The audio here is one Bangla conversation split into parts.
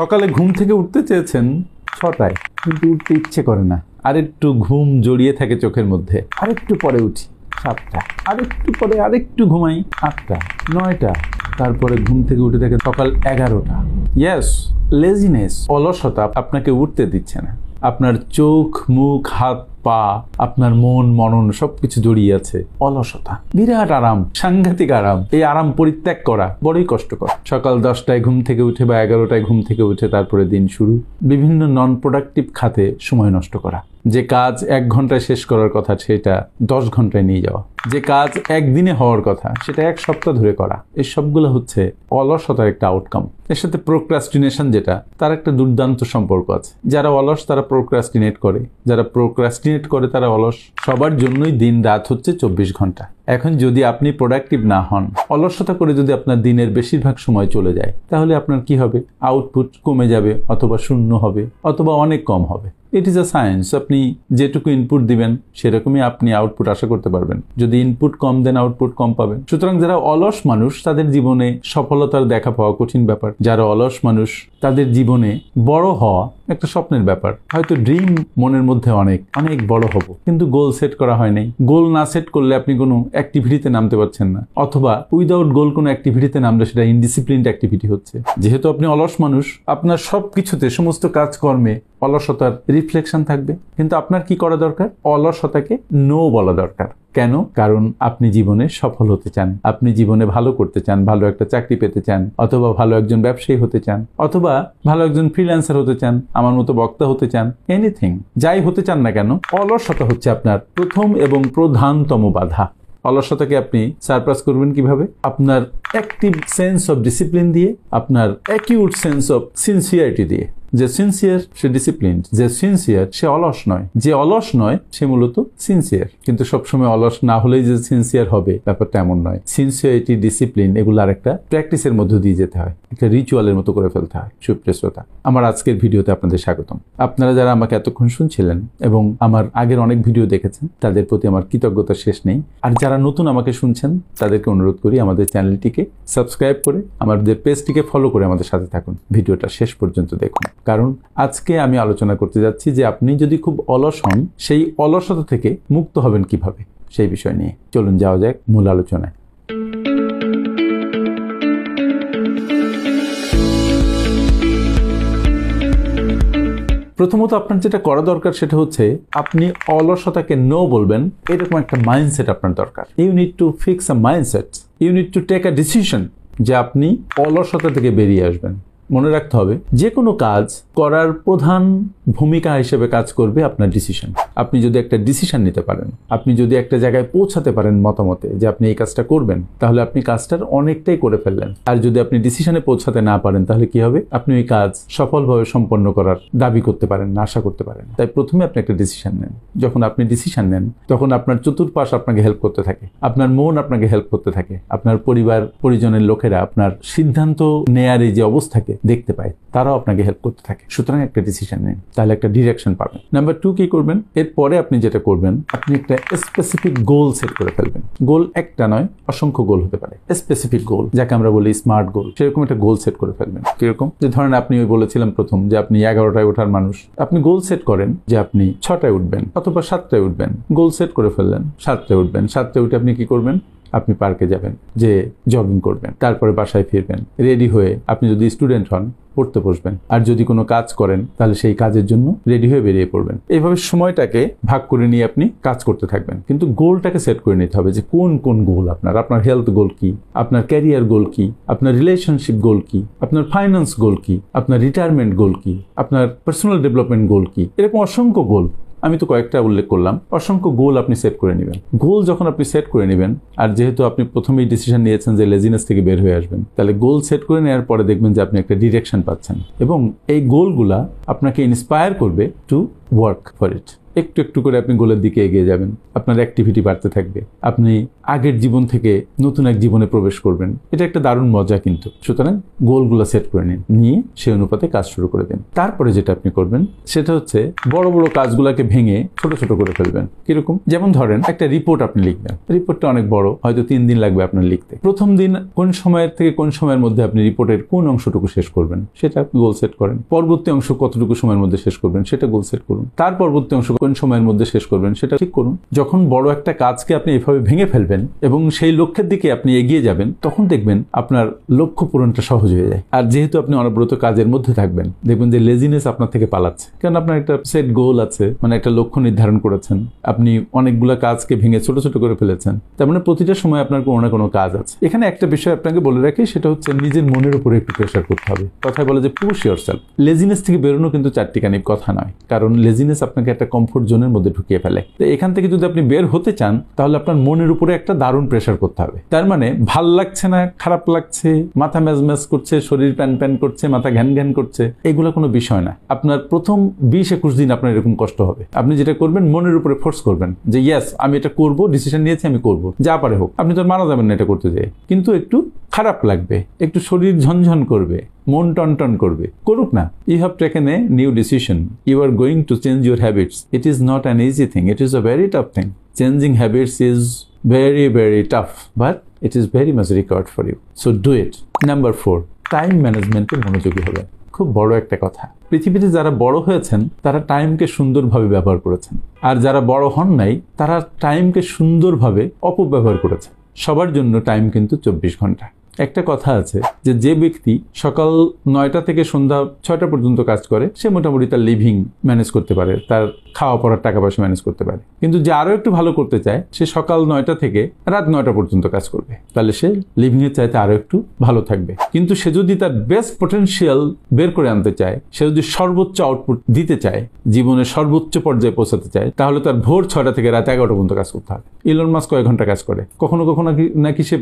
সকালে ঘুম থেকে উঠতে চেয়েছেন 6টায়, কিন্তু উঠতে ইচ্ছে করে না, আরেকটু ঘুম জড়িয়ে থাকে চোখের মধ্যে, আরেকটু পরে উঠি 7টা, আরেকটু পরে আরেকটু ঘুমাই 8টা, 9টা, তারপরে ঘুম থেকে উঠে থাকে সকাল 11টা। ইয়েস, লেজিনেস, অলসতা আপনাকে উঠতে দিচ্ছে না। আপনার চোখ, মুখ, হাত, পা, আপনার মন, মনন সবকিছু জড়িয়ে আছে অলসতা। বিরাট আরাম, সাংঘাতিক আরাম। এই আরাম পরিত্যাগ করা বড়ই কষ্টকর। সকাল 10টায় ঘুম থেকে উঠে বা 11টায় ঘুম থেকে উঠে তারপরে দিন শুরু, বিভিন্ন নন প্রোডাক্টিভ খাতে সময় নষ্ট করা। যে কাজ 1 ঘন্টায় শেষ করার কথা সেটা 10 ঘন্টায় নিয়ে যাওয়া। যে কাজ একদিনে হওয়ার কথা সেটা 1 সপ্তাহ ধরে করা। এই সবগুলো হচ্ছে অলসতার একটা আউটকাম। এর সাথে প্রোক্রাস্টিনেশন যেটা, তার একটা দুর্দান্ত সম্পর্ক আছে। যারা অলস তারা প্রোক্রাস্টিনেট করে, যারা প্রোক্রাস্টিনেট করে তারা অলস। সবার জন্যই দিন রাত হচ্ছে 24 ঘন্টা। এখন যদি আপনি প্রোডাক্টিভ না হন, অলসতা করে যদি আপনার দিনের বেশিরভাগ সময় চলে যায়, তাহলে আপনার কি হবে? আউটপুট কমে যাবে, অথবা শূন্য হবে, অথবা অনেক কম হবে। ইট ইজ আ সায়েন্স। আপনি যেটুকু ইনপুট দিবেন সেরকমই আপনি আউটপুট আশা করতে পারবেন। যদি ইনপুট কম দেন, আউটপুট কম পাবেন। সুতরাং যারা অলস মানুষ তাদের জীবনে সফলতার দেখা পাওয়া কঠিন ব্যাপার। যারা অলস মানুষ তাদের জীবনে বড় হওয়া একটা স্বপ্নের ব্যাপার। হয়তো ড্রিম মনের মধ্যে অনেক অনেক বড় হব, কিন্তু গোল সেট করা হয় নাই। গোল না সেট করলে আপনি কোনো অ্যাক্টিভিটিতে নামতে পারছেন না, অথবা উইদাউট গোল কোনো অ্যাক্টিভিটিতে নামলে সেটা ইনডিসিপ্লিনড অ্যাক্টিভিটি হচ্ছে। যেহেতু আপনি অলস মানুষ, আপনার সবকিছুতে, সমস্ত কাজকর্মে অলসতার রিফ্লেকশন থাকবে। কিন্তু আপনার কি করা দরকার? অলসতাকে নো বলা দরকার। কেন? কারণ আপনি জীবনে সফল হতে চান, আপনি জীবনে ভালো করতে চান, ভালো একটা চাকরি পেতে চান, অথবা ভালো একজন ব্যবসায়ী হতে চান, অথবা ভালো একজন ফ্রিল্যান্সার হতে চান, আমার মতো বক্তা হতে চান, এনিথিং, যাই হতে চান না কেন, অলসতা হচ্ছে আপনার প্রথম এবং প্রধানতম বাধা। অলসতাকে আপনি সারপাস করবেন কিভাবে? আপনার অ্যাক্টিভ সেন্স অফ ডিসিপ্লিন দিয়ে, আপনার অ্যাকিউট সেন্স অফ সিনসিয়ারিটি দিয়ে। যে সিনসিয়ার সে ডিসিপ্লিন, যে সিনসিয়ার সে অলস নয়, যে অলস নয় সে মূলত সিনসিয়ার। কিন্তু সবসময় অলস না হলেই যে সিনসিয়ার হবে ব্যাপারটা এমন নয়। সিনসিয়ারিটি, ডিসিপ্লিন এগুলো আর একটা প্র্যাকটিসের মধ্য দিয়ে যেতে হয়, একটা রিচুয়ালের মতো করে ফেলতে হয়। সুপ্রিয় শ্রোতা, আমার আজকের ভিডিওতে আপনাদের স্বাগতম। আপনারা যারা আমাকে এতক্ষণ শুনছিলেন এবং আমার আগের অনেক ভিডিও দেখেছেন, তাদের প্রতি আমার কৃতজ্ঞতা শেষ নেই। আর যারা নতুন আমাকে শুনছেন তাদেরকে অনুরোধ করি আমাদের চ্যানেলটিকে সাবস্ক্রাইব করে, আমাদের পেজটিকে ফলো করে আমাদের সাথে থাকুন। ভিডিওটা শেষ পর্যন্ত দেখুন, কারণ আজকে আমি আলোচনা করতে যাচ্ছি যে আপনি যদি খুব অলস হন, সেই অলসতা থেকে মুক্ত হবেন কিভাবে, সেই বিষয় নিয়ে। চলুন যাওয়া যাক মূল আলোচনায়। প্রথমত আপনার যেটা করা দরকার সেটা হচ্ছে আপনি অলসতাকে নো বলবেন, এরকম একটা মাইন্ডসেট আপনার দরকার। You need to fix a mindset, you need to take a decision যে আপনি অলসতা থেকে বেরিয়ে আসবেন। মনে রাখতে হবে, যে কোনো কাজ করার প্রধান ভূমিকা হিসেবে কাজ করবে আপনার ডিসিশন। আপনি যদি একটা ডিসিশন নিতে পারেন, আপনি যদি একটা জায়গায় পৌঁছাতে পারেন মতামতে যে আপনি এই কাজটা করবেন, তাহলে আপনি কাজটার অনেকটাই করে ফেললেন। আর যদি আপনি ডিসিশনে পৌঁছাতে না পারেন, তাহলে কি হবে? আপনি ওই কাজ সফলভাবে সম্পন্ন করার দাবি করতে পারেন না, আশা করতে পারেন। তাই প্রথমে আপনি একটা ডিসিশন নেন। যখন আপনি ডিসিশন নেন, তখন আপনার চতুর্পাশ আপনাকে হেল্প করতে থাকে, আপনার মন আপনাকে হেল্প করতে থাকে, আপনার পরিবার পরিজনের লোকেরা আপনার সিদ্ধান্ত নেয়ার এই যে অবস্থাকে দেখতে পায়, তারাও আপনাকে হেল্প করতে থাকে। সুতরাং একটা ডিসিশন নিন, তাহলে একটা ডিরেকশন পাবেন। নাম্বার 2 কি করবেন? এরপরে আপনি যেটা করবেন, আপনি একটা স্পেসিফিক গোল সেট করে ফেলবেন। গোল একটা নয়, অসংখ্য গোল হতে পারে। স্পেসিফিক গোল, যাকে আমরা বলি স্মার্ট গোল, সেরকম একটা গোল সেট করে ফেলবেন। কিরকম? যে ধরেন আপনি ওই বলেছিলাম প্রথম যে আপনি 11টায় ওঠার মানুষ, আপনি গোল সেট করেন যে আপনি 6টায় উঠবেন অথবা 7টায় উঠবেন। গোল সেট করে ফেললেন 7টায় উঠবেন। 7টায় উঠে আপনি কি করবেন? আপনি পার্কে যাবেন, যে জগিং করবেন, তারপরে বাসায় ফিরবেন। রেডি হয়ে আপনি যদি স্টুডেন্ট হন, পড়তে বসবেন। আর যদি কোনো কাজ করেন, তাহলে সেই কাজের জন্য রেডি হয়ে বেরিয়ে পড়বেন। এইভাবে সময়টাকে ভাগ করে নিয়ে আপনি কাজ করতে থাকবেন। কিন্তু গোলটাকে সেট করে নিতে হবে যে কোন কোন গোল আপনার হেলথ গোল কি, আপনার ক্যারিয়ার গোল কি, আপনার রিলেশনশিপ গোল কি, আপনার ফাইন্যান্স গোল কি, আপনার রিটায়ারমেন্ট গোল কি, আপনার পার্সোনাল ডেভেলপমেন্ট গোল কি। এরকম অসংখ্য গোল, আমি তো কয়েকটা উল্লেখ করলাম, অসংখ্য গোল আপনি সেট করে নেবেন। গোল যখন আপনি সেট করে নেবেন, আর যেহেতু আপনি প্রথমেই ডিসিশন নিয়েছেন যে লেজিনেস থেকে বের হয়ে আসবেন, তাহলে গোল সেট করে নেওয়ার পরে দেখবেন যে আপনি একটা ডিরেকশন পাচ্ছেন, এবং এই গোলগুলা আপনাকে ইন্সপায়ার করবে টু ওয়ার্ক ফর ইট। একটু একটু করে আপনি গোলের দিকে এগিয়ে যাবেন, আপনার অ্যাক্টিভিটি বাড়তে থাকবে, আপনি আগের জীবন থেকে নতুন এক জীবনে প্রবেশ করবেন। এটা একটা দারুণ মজা কিন্তু। সুতরাং গোলগুলো সেট করে নিন, নিয়ে সেই অনুপাতে কাজ শুরু করে দিন। তারপরে যেটা আপনি করবেন সেটা হচ্ছে বড় বড় কাজগুলোকে ভেঙে ছোট ছোট করে ফেলবেন। কিরকম? যেমন ধরেন একটা রিপোর্ট আপনি লিখবেন, রিপোর্টটা অনেক বড়, হয়তো 3 দিন লাগবে আপনার লিখতে। প্রথম দিন কোন সময়ের থেকে কোন সময়ের মধ্যে আপনি রিপোর্টের কোন অংশটুকু শেষ করবেন সেটা আপনি গোল সেট করেন। পরবর্তী অংশ কতটুকু সময়ের মধ্যে শেষ করবেন সেটা গোল সেট করুন। তার পরবর্তী অংশ কোন সময়ের মধ্যে শেষ করবেন সেটা ঠিক করুন। যখন বড় একটা কাজকে আপনি এভাবে ভেঙে ফেলবেন এবং সেই লক্ষ্যের দিকে আপনি এগিয়ে যাবেন, তখন দেখবেন আপনার লক্ষ্য পূরণটা সহজ হয়ে যায়। আর যেহেতু আপনি অনবরত কাজের মধ্যে থাকবেন, দেখবেন যে লেজিনেস আপনার থেকে পালাচ্ছে, কারণ আপনার একটা সেট গোল আছে, মানে একটা লক্ষ্য নির্ধারণ করেছেন, আপনি অনেকগুলো কাজকে ভেঙে ছোট ছোট করে ফেলেছেন। তার মানে প্রতিটা সময় আপনার কোনো না কোনো কাজ আছে। এখানে একটা বিষয় আপনাকে বলে রাখি, সেটা হচ্ছে নিজের মনের উপরে একটু প্রেশার করতে হবে। কথায় বলে যে পুশ ইয়োরসেলফ। লেজিনেস থেকে বেরোনো কিন্তু চারটিখানি কথা নয়, কারণ লেজিনেস আপনাকে একটা কমফোর্ট জোনের মধ্যে ঢুকিয়ে ফেলে। তো এখান থেকে যদি আপনি বের হতে চান, তাহলে আপনার মনের উপরে একটা দারুণ প্রেশার করতে হবে। তার মানে ভাল লাগছে না, খারাপ লাগছে, মাথা ম্যাজ করছে, শরীর প্যান প্যান করছে, মাথা ঘ্যান ঘ্যান করছে, এগুলো কোনো বিষয় না। আপনার প্রথম 20-21 দিন আপনার এরকম কষ্ট হবে। আপনি যেটা করবেন, মনের উপরে ফোর্স করবেন যে ইয়েস আমি এটা করব, ডিসিশন নিয়েছি, আমি করব, যা পারে হোক। আপনি তো মারা যাবেন না এটা করতে যেয়ে, কিন্তু একটু খারাপ লাগবে, একটু শরীর ঝনঝন করবে, মন টনটন করবে, করুক না। You have taken a new decision, you are going to change your habits. It is not an easy thing, it is a very tough thing. Changing habits is very very tough, but it is very much required for you, so do it. Number 4, time ম্যানেজমেন্টে মনোযোগী হবে। খুব বড় একটা কথা। পৃথিবীতে যারা বড় হয়েছেন তারা টাইমকে সুন্দরভাবে ব্যবহার করেছেন, আর যারা বড় হন নাই তারা টাইমকে সুন্দরভাবে অপব্যবহার করেছেন। সবার জন্য টাইম কিন্তু 24 ঘন্টা। একটা কথা আছে যে যে ব্যক্তি সকাল 9টা থেকে সন্ধ্যা 6টা পর্যন্ত কাজ করে, সে মোটামুটি তার লিভিং ম্যানেজ করতে পারে, তার খাওয়া পড়ার টাকা পয়সা ম্যানেজ করতে পারে। কিন্তু যে আরো একটু ভালো করতে চায়, সে সকাল 9টা থেকে রাত 9টা পর্যন্ত কাজ করবে, তাহলে সে লিভিং এর চাইতে আরো একটু ভালো থাকবে। কিন্তু সে যদি তার বেস্ট পটেনশিয়াল বের করে আনতে চায়, সে যদি সর্বোচ্চ আউটপুট দিতে চায়, জীবনের সর্বোচ্চ পর্যায়ে পৌঁছাতে চায়, তাহলে তার ভোর 6টা থেকে রাত 11টা পর্যন্ত কাজ করতে হবে। ইলন মাস্ক কয়েক ঘন্টা কাজ করে, কখনো কখনো নাকি সে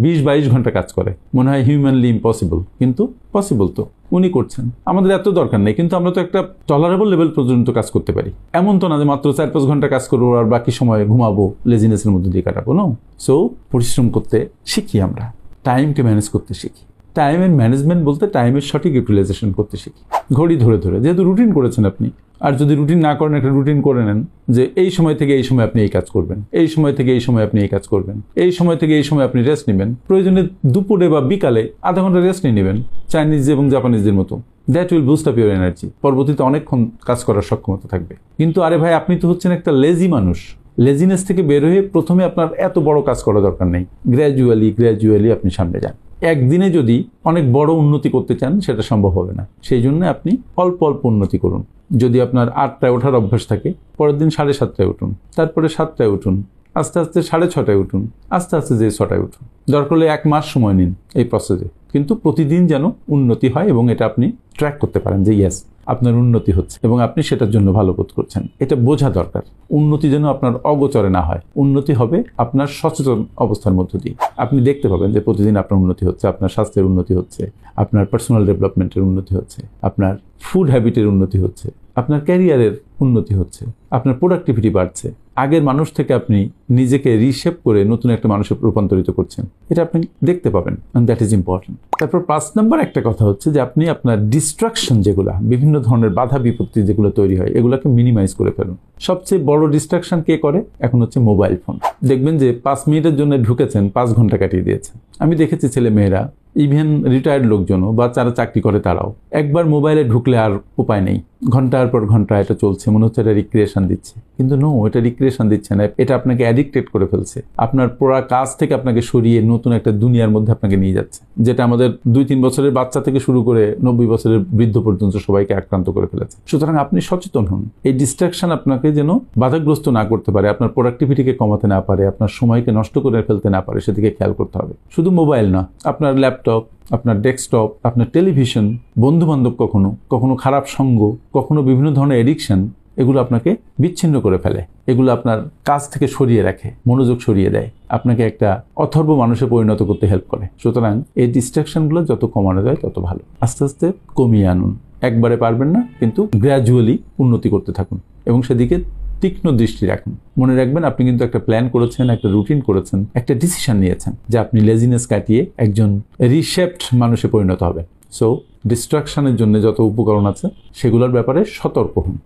20-22 ঘন্টা কাজ করে। মনে হয় হিউম্যানলি ইম্পসিবল, কিন্তু পসিবল তো উনি করছেন। আমাদের এত দরকার নেই, কিন্তু আমরা তো একটা টলারেবল লেভেল পর্যন্ত কাজ করতে পারি। এমন তো না যে মাত্র 4-5 ঘন্টা কাজ করবো আর বাকি সময় ঘুমাবো, লেজিনেসের মধ্যে দিয়ে কাটাবো। নো, সো পরিশ্রম করতে শিখি, আমরা টাইমকে ম্যানেজ করতে শিখি। টাইমের ম্যানেজমেন্ট বলতে টাইমের সঠিক ইউটিলাইজেশন করতে শিখি, ঘড়ি ধরে ধরে। যেহেতু রুটিন করেছেন আপনি, আর যদি রুটিন না করেন, একটা রুটিন করে নেন যে এই সময় থেকে এই সময় আপনি এই কাজ করবেন, এই সময় থেকে এই সময় আপনি এই কাজ করবেন, এই সময় থেকে এই সময় আপনি রেস্ট নেবেন, প্রয়োজনে দুপুরে বা বিকালে আধা ঘন্টা রেস্ট নিয়ে নেবেন, চাইনিজ এবং জাপানিজদের মতো। That will boost up your energy. পরবর্তীতে অনেকক্ষণ কাজ করার সক্ষমতা থাকবে। কিন্তু আরে ভাই, আপনি তো হচ্ছেন একটা লেজি মানুষ। লেজিনেস থেকে বের হয়ে প্রথমে আপনার এত বড় কাজ করা দরকার নেই, গ্র্যাজুয়ালি আপনি সামনে যান। একদিনে যদি অনেক বড় উন্নতি করতে চান, সেটা সম্ভব হবে না। সেই জন্য আপনি অল্প অল্প উন্নতি করুন। যদি আপনার 8টায় ওঠার অভ্যাস থাকে, পরের দিন 7:30টায় উঠুন, তারপরে 7টায় উঠুন, আস্তে আস্তে 6:30টায় উঠুন, আস্তে আস্তে যে 6টায় উঠুন। দরকার হলে 1 মাস সময় নিন এই প্রসেসে, কিন্তু প্রতিদিন যেন উন্নতি হয় এবং এটা আপনি ট্র্যাক করতে পারেন যে ইয়েস আপনার উন্নতি হচ্ছে এবং আপনি সেটার জন্য ভালো বোধ করছেন। এটা বোঝা দরকার। উন্নতি যেন আপনার অগোচরে না হয়, উন্নতি হবে আপনার সচেতন অবস্থার মধ্য দিয়ে। আপনি দেখতে পাবেন যে প্রতিদিন আপনার উন্নতি হচ্ছে, আপনার স্বাস্থ্যের উন্নতি হচ্ছে, আপনার পার্সোনাল ডেভেলপমেন্টের উন্নতি হচ্ছে, আপনার ফুড হ্যাবিটের উন্নতি হচ্ছে, আপনার ক্যারিয়ারের উন্নতি হচ্ছে, আপনার প্রোডাক্টিভিটি বাড়ছে। আগের মানুষ থেকে আপনি নিজেকে রিশেপ করে নতুন একটা মানুষে রূপান্তরিত করছেন, এটা আপনি দেখতে পাবেন, and that is important. তারপর 5 নম্বর একটা কথা হচ্ছে যে আপনি আপনার ডিস্ট্রাকশন, যেগুলো বিভিন্ন ধরনের বাধা বিপত্তি যেগুলো তৈরি হয়, এগুলোকে মিনিমাইজ করে ফেলুন। সবচেয়ে বড় ডিস্ট্রাকশন কে করে? এখন হচ্ছে মোবাইল ফোন। দেখবেন যে 5 মিনিটের জন্য ঢুকেছেন, 5 ঘন্টা কাটিয়ে দিয়েছেন। আমি দেখেছি ছেলে মেয়েরা, ইভেন রিটায়ার্ড লোকজনও বা যারা চাকরি করে তারাও, একবার মোবাইলে ঢুকলে আর উপায় নেই, ঘন্টার পর ঘন্টা এটা চলছে, মনে হচ্ছে এটা রিক্রিয়েশন দিচ্ছে, কিন্তু নো, এটা রিক্রিয়েশন দিচ্ছে না, এটা আপনাকে অ্যাডিক্টেড করে ফেলছে। আপনার পুরো কাজ থেকে আপনাকে সরিয়ে নতুন একটা দুনিয়ার মধ্যে আপনাকে নিয়ে যাচ্ছে, যেটা আমাদের 2-3 বছরের বাচ্চা থেকে শুরু করে 90 বছরের বৃদ্ধ পর্যন্ত সবাইকে আক্রান্ত করে ফেলেছে। সুতরাং আপনি সচেতন হন, এই ডিস্ট্রাকশন আপনাকে যেন বাধাগ্রস্ত না করতে পারে, আপনার প্রোডাক্টিভিটিকে কমাতে না পারে, আপনার সময়কে নষ্ট করে ফেলতে না পারে, সেদিকে খেয়াল করতে হবে। শুধু মোবাইল না, আপনার ল্যাপটপ, আপনার ডেস্কটপ, আপনার টেলিভিশন, বন্ধু বান্ধব, কখনো কখনো খারাপ সঙ্গ, কখনো বিভিন্ন ধরনের এডিকশন, এগুলো আপনাকে বিচ্ছিন্ন করে ফেলে, এগুলো আপনার কাজ থেকে সরিয়ে রাখে, মনোযোগ সরিয়ে দেয়, আপনাকে একটা অথর্ব মানুষে পরিণত করতে হেল্প করে। সুতরাং এই ডিস্ট্রাকশনগুলো যত কমানো যায় তত ভালো। আস্তে আস্তে কমিয়ে আনুন, একবারে পারবেন না, কিন্তু গ্র্যাজুয়ালি উন্নতি করতে থাকুন এবং সেদিকে তীক্ষ্ণ দৃষ্টি রাখুন। মনে রাখবেন আপনি কিন্তু একটা প্ল্যান করেছেন, একটা রুটিন করেছেন, একটা ডিসিশন নিয়েছেন যে আপনি লেজিনেস কাটিয়ে একজন রিশেপড মানুষে পরিণত হবেন। সো ডিস্ট্রাকশনের জন্য যত উপকরণ আছে সেগুলোর ব্যাপারে সতর্ক হন।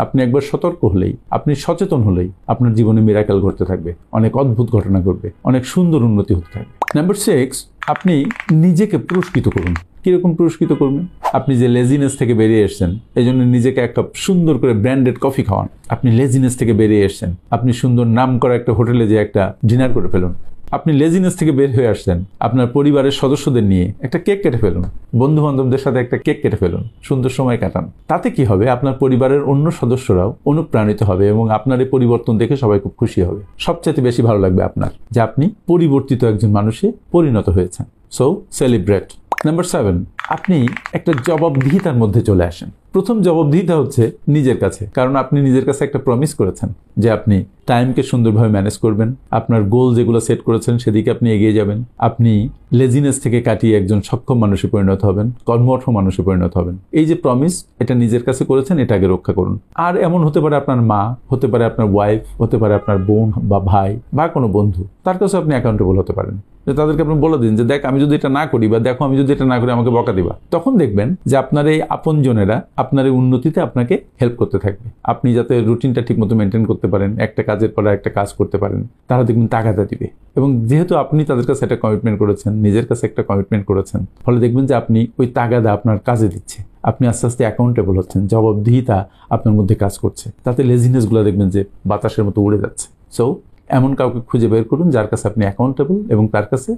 আপনি একবার সতর্ক হলেই, আপনি সচেতন হলেই আপনার জীবনে মিরাকেল ঘটতে থাকবে, অনেক অদ্ভুত ঘটনা ঘটবে, অনেক সুন্দর উন্নতি হতে থাকবে। নাম্বার 6, আপনি নিজেকে পুরস্কৃত করুন। কিরকম পুরস্কৃত করবেন? আপনি যে লেজিনেস থেকে বেরিয়ে এসেছেন, এই জন্য নিজেকে একটা সুন্দর করে ব্র্যান্ডেড কফি খাওয়ান। আপনি লেজিনেস থেকে বেরিয়ে এসেছেন, আপনি সুন্দর নাম করা একটা হোটেলে যে একটা ডিনার করে ফেলুন। আপনি লেজিনেস থেকে বের হয়ে আসছেন, আপনার পরিবারের সদস্যদের নিয়ে একটা কেক কেটে ফেলুন, বন্ধু বান্ধবদের সাথে একটা কেক কেটে ফেলুন, সুন্দর সময় কাটান। তাতে কি হবে? আপনার পরিবারের অন্য সদস্যরাও অনুপ্রাণিত হবে এবং আপনার এই পরিবর্তন দেখে সবাই খুব খুশি হবে। সবচেয়ে বেশি ভালো লাগবে আপনার যে আপনি পরিবর্তিত একজন মানুষে পরিণত হয়েছেন। So celebrate. নাম্বার 7, আপনি একটা জবাবদিহিতার মধ্যে চলে আসেন। প্রথম জবাবদিহিতা হচ্ছে নিজের কাছে, কারণ আপনি নিজের কাছে একটা প্রমিস করেছেন যে আপনি টাইমকে সুন্দরভাবে ম্যানেজ করবেন, আপনার গোল যেগুলো সেট করেছেন সেদিকে আপনি এগিয়ে যাবেন, আপনি লেজিনেস থেকে কাটিয়ে একজন সক্ষম মানুষে পরিণত হবেন, কর্মঠ মানুষে পরিণত হবেন। এই যে প্রমিস, এটা নিজের কাছে করেছেন, এটা আগে রক্ষা করুন। আর এমন হতে পারে আপনার মা, হতে পারে আপনার ওয়াইফ, হতে পারে আপনার বোন বা ভাই বা কোনো বন্ধু, তার কাছে আপনি অ্যাকাউন্টেবল হতে পারেন। তাদেরকে আপনি বলে দিন যে দেখ আমি যদি এটা না করি, বা দেখো আমি যদি এটা না করি আমাকে বকা দিবা। তখন দেখবেন যে আপনার এই আপনজনেরা আপনার এই উন্নতিতে আপনাকে হেল্প করতে থাকবে। আপনি যাতে রুটিনটা ঠিকমতো মেনটেন করতে পারেন, একটা কাজের পর একটা কাজ করতে পারেন, তারা দেখবেন তাগাদা দিবে। এবং যেহেতু আপনি তাদের কাছে একটা কমিটমেন্ট করেছেন, নিজের কাছে একটা কমিটমেন্ট করেছেন, ফলে দেখবেন যে আপনি ওই তাগাদা আপনার কাজে দিচ্ছে। আপনি আস্তে আস্তে অ্যাকাউন্টেবল হচ্ছেন, জবাবদিহিতা আপনার মধ্যে কাজ করছে, তাতে লেজিনেসগুলো দেখবেন যে বাতাসের মতো উড়ে যাচ্ছে। সো এমন কাউকে খুঁজে বের করুন যার কাছে আপনি অ্যাকাউন্টেবল এবং তার কাছে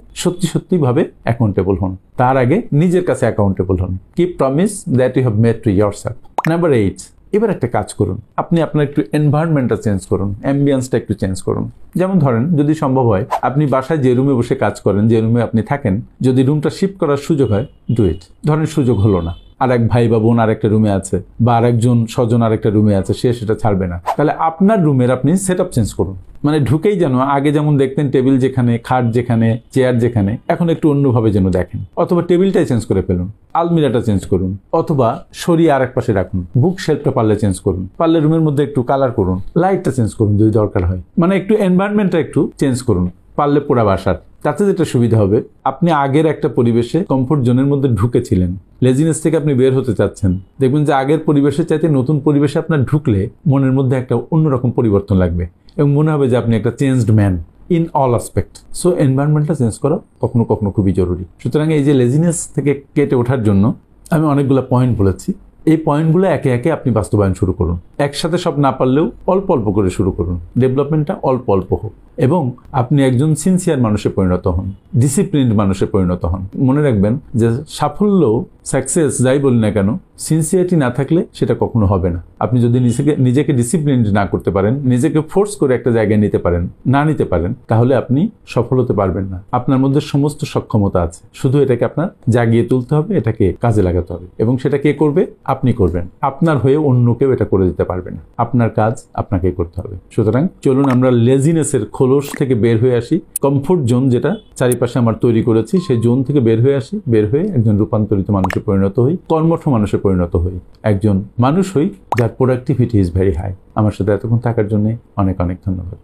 সত্যি ভাবে অ্যাকাউন্টেবল হন। তার আগে নিজের কাছে অ্যাকাউন্টেবল হন। Keep promise that you have made to yourself. Number 8, এবার একটা কাজ করুন, আপনি আপনার একটু এনভায়রনমেন্টটা চেঞ্জ করুন, অ্যাম্বিয়েন্সটা একটু চেঞ্জ করুন। যেমন ধরেন, যদি সম্ভব হয় আপনি বাসায় যে রুমে বসে কাজ করেন, যে রুমে আপনি থাকেন, যদি রুমটা শিফট করার সুযোগ হয়, ডু ইট। ধরেন সুযোগ হলো না, আর এক ভাই বা বোন আরেকটা রুমে আছে, বা আরেকজন স্বজন আরেকটা রুমে আছে, সে সেটা ছাড়বে না, তাহলে আপনার রুমের আপনি সেট আপ চেঞ্জ করুন। মানে ঢুকেই যেন আগে যেমন দেখতেন টেবিল যেখানে, খাট যেখানে, চেয়ার যেখানে, এখন একটু অন্যভাবে যেন দেখেন। অথবা টেবিলটাই চেঞ্জ করে ফেলুন, আলমিরাটা চেঞ্জ করুন, অথবা সরিয়ে আরেক পাশে রাখুন, বুক শেলফটা পারলে চেঞ্জ করুন, পারলে রুমের মধ্যে একটু কালার করুন, লাইটটা চেঞ্জ করুন যদি দরকার হয়। মানে একটু এনভায়রনমেন্টটা একটু চেঞ্জ করুন, পারলে পোড়া বাসার। তাতে যেটা সুবিধা হবে, আপনি আগের একটা পরিবেশে কমফোর্ট জোনের মধ্যে ঢুকেছিলেন, লেজিনেস থেকে আপনি বের হতে চাচ্ছেন, দেখবেন যে আগের পরিবেশের চাইতে নতুন পরিবেশে আপনার ঢুকলে মনের মধ্যে একটা অন্যরকম পরিবর্তন লাগবে এবং মনে হবে যে আপনি একটা changed man in all aspect. So এনভায়রনমেন্টটা চেঞ্জ করা কখনো কখনো খুবই জরুরি। সুতরাং এই যে লেজিনেস থেকে কেটে ওঠার জন্য আমি অনেকগুলো পয়েন্ট বলেছি, এই পয়েন্টগুলো একে একে আপনি বাস্তবায়ন শুরু করুন। একসাথে সব না পারলেও অল্প অল্প করে শুরু করুন, ডেভেলপমেন্টটা অল্প অল্প হোক, এবং আপনি একজন সিনসিয়ার মানুষে পরিণত হন, ডিসিপ্লিনড মানুষে পরিণত হন। মনে রাখবেন যে সাফল্য, সাকসেস যাই বলি না কেন, সিনসিয়ারিটি না থাকলে সেটা কখনো হবে না। আপনি যদি নিজেকে ডিসিপ্লিনড না করতে পারেন, নিজেকে ফোর্স করে একটা জায়গায় নিতে পারেন, তাহলে আপনি সফল হতে পারবেন না। আপনার মধ্যে সমস্ত সক্ষমতা আছে, শুধু এটাকে আপনার জাগিয়ে তুলতে হবে, এটাকে কাজে লাগাতে হবে। এবং সেটা কে করবে? আপনি করবেন। আপনার হয়ে অন্য কেউ এটা করে দিতে পারবে না। আপনার কাজ আপনাকে করতে হবে। সুতরাং চলুন আমরা লেজিনেসের খোলস থেকে বের হয়ে আসি, কমফোর্ট জোন যেটা চারিপাশে আমার তৈরি করেছি, সেই জোন থেকে বের হয়ে আসি, বের হয়ে একজন রূপান্তরিত মানুষে পরিণত হই, কর্মঠ মানুষে পরিণত হই, একজন মানুষ হই যার প্রোডাক্টিভিটি ইজ ভেরি হাই। আমার সাথে এতক্ষণ থাকার জন্য অনেক অনেক ধন্যবাদ।